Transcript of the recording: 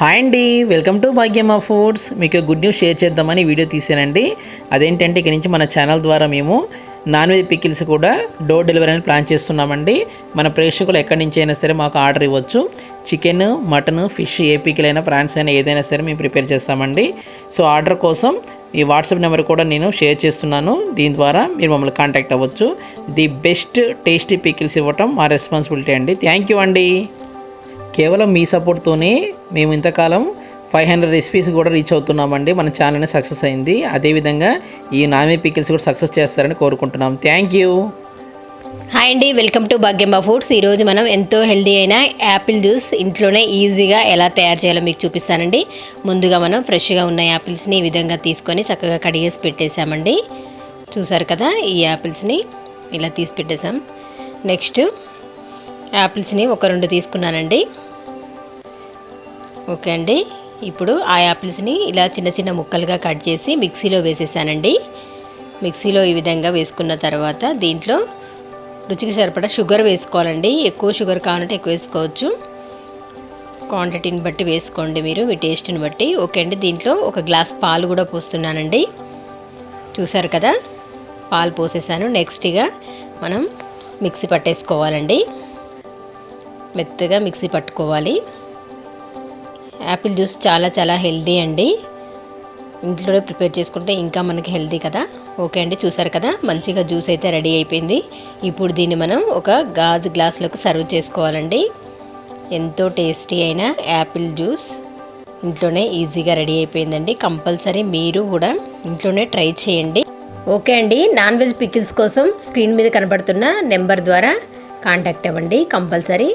Hi అండి, welcome to Bhagyamma foods. మీకు good news share చేద్దామని వీడియో తీసానండి. అదేంటంటే ఇక నుంచి మన ఛానల్ ద్వారా మేము నాన్ వెజ్ పికిల్స్ కూడా డోర్ డెలివరీ అని ప్లాన్ చేస్తున్నామండి. మన ప్రేక్షకులు ఎక్కడి నుంచి అయినా సరే మాకు ఆర్డర్ ఇవ్వచ్చు. చికెన్, మటన్, ఫిష్, ఏ పికిల్ అయినా, ప్రాన్స్ అయినా ఏదైనా సరే మేము ప్రిపేర్ చేస్తామండి. సో ఆర్డర్ కోసం ఈ వాట్సాప్ నెంబర్ కూడా నేను షేర్ చేస్తున్నాను. దీని ద్వారా మీరు మమ్మల్ని కాంటాక్ట్ అవ్వచ్చు. ది బెస్ట్ టేస్టీ పికిల్స్ ఇవ్వటం మా రెస్పాన్సిబిలిటీ అండి. థ్యాంక్ యూ అండి. కేవలం మీ సపోర్ట్తోనే మేము ఇంతకాలం 500 రెసిపీస్ కూడా రీచ్ అవుతున్నామండి. మన ఛానల్ సక్సెస్ అయింది. అదేవిధంగా ఈ నాన్ వెజ్ పికిల్స్ కూడా సక్సెస్ చేస్తారని కోరుకుంటున్నాం. Thank you. హాయ్ అండి, వెల్కమ్ టు భాగ్యమ్మ ఫుడ్స్. ఈరోజు మనం ఎంతో హెల్దీ అయిన యాపిల్ జ్యూస్ ఇంట్లోనే ఈజీగా ఎలా తయారు చేయాలో మీకు చూపిస్తానండి. ముందుగా మనం ఫ్రెష్గా ఉన్న యాపిల్స్ని ఈ విధంగా తీసుకొని చక్కగా కడిగేసి పెట్టేసామండి. చూసారు కదా, ఈ యాపిల్స్ని ఇలా తీసి పెట్టేసాం. నెక్స్ట్ యాపిల్స్ని ఒక 2 తీసుకున్నానండి. ఓకే అండి, ఇప్పుడు ఆ యాపిల్స్ని ఇలా చిన్న చిన్న ముక్కలుగా కట్ చేసి మిక్సీలో వేసేసానండి. మిక్సీలో ఈ విధంగా వేసుకున్న తర్వాత దీంట్లో రుచికి సరిపడా షుగర్ వేసుకోవాలండి. ఎక్కువ షుగర్ కావాలంటే ఎక్కువ వేసుకోవచ్చు, క్వాంటిటీని బట్టి వేసుకోండి మీరు, మీ టేస్ట్ని బట్టి. ఓకే అండి, దీంట్లో 1 గ్లాస్ పాలు కూడా పోస్తున్నానండి. చూసారు కదా, పాలు పోసేసాను. నెక్స్ట్గా మనం మిక్సీ పట్టేసుకోవాలండి. మెత్తగా మిక్సీ పట్టుకోవాలి. యాపిల్ జ్యూస్ చాలా హెల్దీ అండి. ఇంట్లోనే ప్రిపేర్ చేసుకుంటే ఇంకా మనకి హెల్దీ కదా. ఓకే అండి, చూసారు కదా, మంచిగా జ్యూస్ అయితే రెడీ అయిపోయింది. ఇప్పుడు దీన్ని మనం ఒక గాజు గ్లాసులకు సర్వ్ చేసుకోవాలండి. ఎంతో టేస్టీ అయిన యాపిల్ జ్యూస్ ఇంట్లోనే ఈజీగా రెడీ అయిపోయిందండి. కంపల్సరీ మీరు కూడా ఇంట్లోనే ట్రై చేయండి. ఓకే అండి, నాన్ వెజ్ పికిల్స్ కోసం స్క్రీన్ మీద కనబడుతున్న నెంబర్ ద్వారా కాంటాక్ట్ అవ్వండి కంపల్సరీ.